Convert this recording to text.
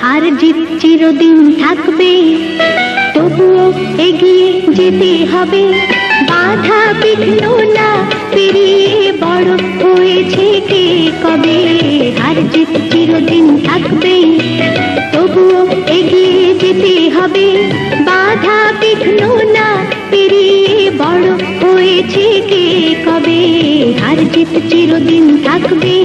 হার জিত চিরদিন থাকবে, তবুও এগিয়ে যেতে হবে। বাধা বিঘ্ন না পেরিয়ে বড় হয়েছে কে কবে। হার জিত চিরদিন থাকবে, তবুও এগিয়ে যেতে হবে। বাধা বিঘ্ন না পেরিয়ে বড় হয়েছে কে কবে। হার জিত চিরদিন থাকবে।